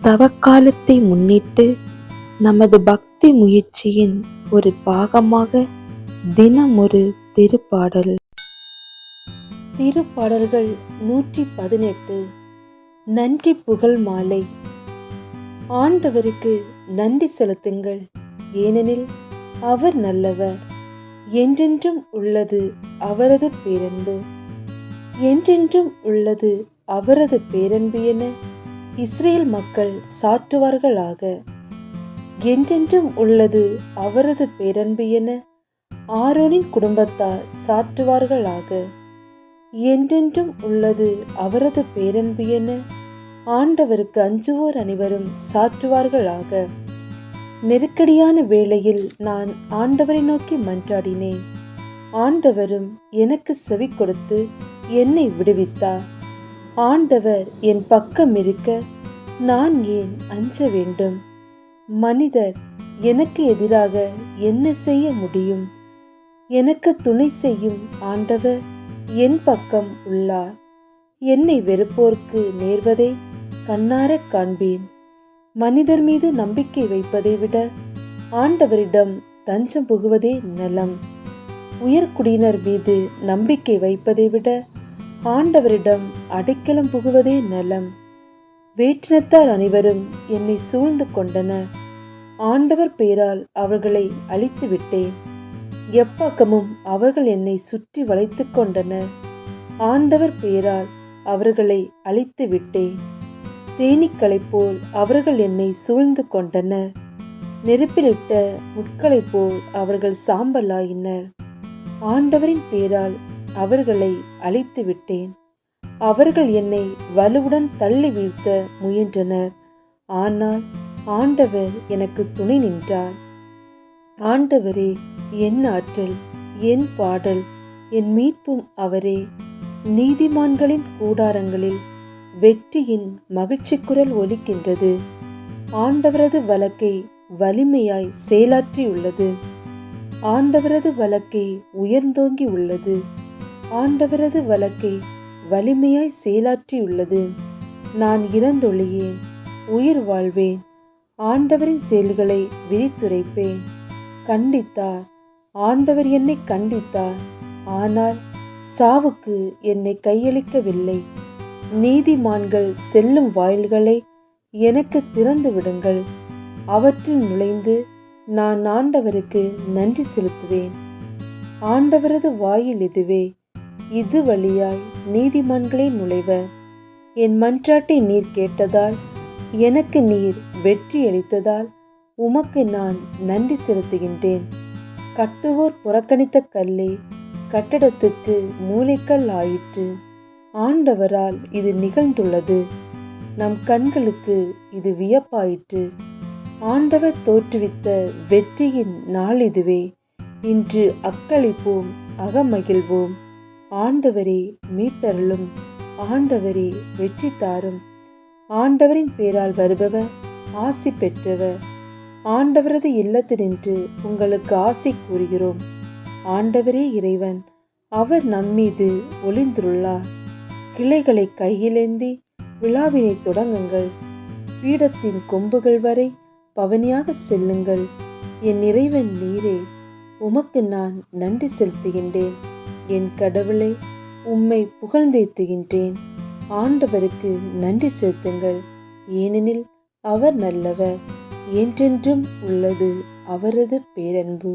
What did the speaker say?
தவக்காலத்தை முன்னிட்டு நமது பக்தி முயற்சியின் ஒரு பாகமாக தினம் ஒரு திருப்பாடல். திருப்பாடல்கள் 118. நன்றி புகழ் மாலை. ஆண்டவருக்கு நன்றி செலுத்துங்கள், ஏனெனில் அவர் நல்லவர். என்றென்றும் உள்ளது அவரது பேரன்பு. என்றென்றும் உள்ளது அவரது பேரன்பு என இஸ்ரேல் மக்கள் சாற்றுவார்களாக. என்றென்றும் உள்ளது அவரது பேரன்பு என ஆரோனின் குடும்பத்தார் சாற்றுவார்களாக. என்றென்றும் உள்ளது அவரது பேரன்பு என ஆண்டவருக்கு அஞ்சுவோர் அனைவரும் சாற்றுவார்களாக. நெருக்கடியான வேளையில் நான் ஆண்டவரை நோக்கி மன்றாடினேன். ஆண்டவரும் எனக்கு செவி கொடுத்து என்னை விடுவித்தார். ஆண்டவர் என் பக்கம் இருக்க நான் ஏன் அஞ்ச வேண்டும்? மனிதர் எனக்கு எதிராக என்ன செய்ய முடியும்? எனக்கு துணை செய்யும் ஆண்டவர் என் பக்கம் உள்ளார். என்னை வெறுப்போர்க்கு நேர்வதை கண்ணார காண்பேன். மனிதர் மீது நம்பிக்கை வைப்பதை விட ஆண்டவரிடம் தஞ்சம் புகுவதே நலம். உயர்குடியினர் மீது நம்பிக்கை வைப்பதை விட ஆண்டவரிடம் அடைக்கலம் புகுவதே நலம். வேற்றினத்தார் அனைவரும் என்னை சூழ்ந்து கொண்டனர். ஆண்டவர் பேரால் அவர்களை அழித்து விட்டேன். எப்பக்கமும் அவர்கள் என்னை சுற்றி வளைத்து கொண்டனர். ஆண்டவர் பேரால் அவர்களை அழித்து விட்டேன். தேனீக்களைப் போல் அவர்கள் என்னை சூழ்ந்து கொண்டனர். நெருப்பிலிட்ட முட்களைப் போல் அவர்கள் சாம்பலாயினர். ஆண்டவரின் பேரால் அவர்களை அழித்து விட்டேன். அவர்கள் என்னை வலுவுடன் தள்ளி வீழ்த்த முயன்றனர். ஆனால் ஆண்டவர் எனக்கு துணை நின்றார். ஆண்டவரே என் ஆற்றல், என் பாடல், என் மீட்பும் அவரே. நீதிமான்களின் கூடாரங்களில் வெற்றியின் மகிழ்ச்சி குரல் ஒலிக்கின்றது. ஆண்டவரது வலக்கை வலிமையாய் செயலாற்றியுள்ளது. ஆண்டவரது வலக்கை உயர்ந்தோங்கி உள்ளது. ஆண்டவரது வலக்கை வலிமையாய் செயலாற்றியுள்ளது. நான் இறந்தொழியேன், உயிர் வாழ்வேன். ஆண்டவரின் செயல்களை விரித்துரைப்பேன். கண்டித்தார், ஆண்டவர் என்னை கண்டித்தார். ஆனால் சாவுக்கு என்னை கையளிக்கவில்லை. நீதிமான்கள் செல்லும் வாயில்களை எனக்கு திறந்து விடுங்கள். அவற்றில் நுழைந்து நான் ஆண்டவருக்கு நன்றி செலுத்துவேன். ஆண்டவரது வாயில் இதுவே, இது வழியாய் நீதிமான்களே நுழைவர். என் மன்றாட்டை நீர் கேட்டதால், எனக்கு நீர் வெற்றி அளித்ததால் உமக்கு நான் நன்றி செலுத்துகின்றேன். கட்டுவோர் புறக்கணித்த கல்லே கட்டடத்துக்கு மூலைக்கல் ஆயிற்று. ஆண்டவரால் இது நிகழ்ந்துள்ளது. நம் கண்களுக்கு இது வியப்பாயிற்று. ஆண்டவர் தோற்றுவித்த வெற்றியின் நாள் இதுவே. இன்று அக்களிப்போம், அகமகிழ்வோம். ஆண்டவரே மீட்டருளும், ஆண்டவரே வெற்றி தாரும். ஆண்டவரின் பேரால் வருபவர் ஆசி பெற்றவர். ஆண்டவரது இல்லத்தினின்று உங்களுக்கு ஆசி கூறுகிறோம். ஆண்டவரே இறைவன், அவர் நம்மீது ஒளிந்துள்ளார். கிளைகளை கையிலேந்தி விழாவினை தொடங்குங்கள். பீடத்தின் கொம்புகள் வரை பவனியாக செல்லுங்கள். என் இறைவன் நீரே, உமக்கு நான் நன்றி செலுத்துகின்றேன். என் கடவுளை, உம்மை புகழ்ந்தேத்துகின்றேன். ஆண்டவருக்கு நன்றி செலுத்துங்கள், ஏனெனில் அவர் நல்லவர். என்றென்றும் உள்ளது அவரது பேரன்பு.